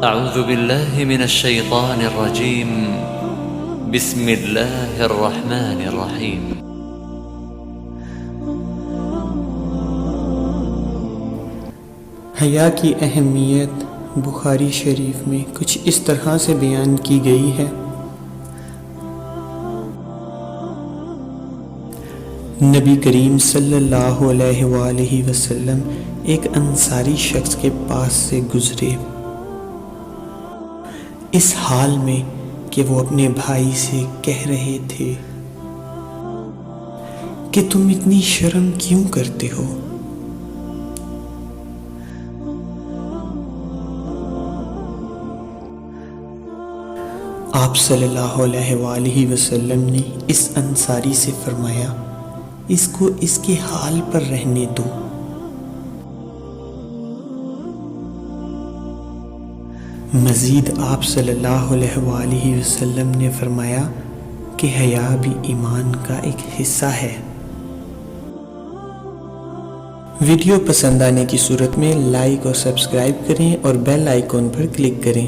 أعوذ بالله من الشيطان الرجيم بسم الله الرحمن الرحيم حیا کی اہمیت بخاری شریف میں کچھ اس طرح سے بیان کی گئی ہے۔ نبی کریم صلی اللہ علیہ وآلہ وسلم ایک انصاری شخص کے پاس سے گزرے، اس حال میں کہ وہ اپنے بھائی سے کہہ رہے تھے کہ تم اتنی شرم کیوں کرتے ہو؟ آپ صلی اللہ علیہ وآلہ وسلم نے اس انصاری سے فرمایا، اس کو اس کے حال پر رہنے دو۔ مزید آپ صلی اللہ علیہ وآلہ وسلم نے فرمایا کہ حیا بھی ایمان کا ایک حصہ ہے۔ ویڈیو پسند آنے کی صورت میں لائک اور سبسکرائب کریں اور بیل آئیکن پر کلک کریں۔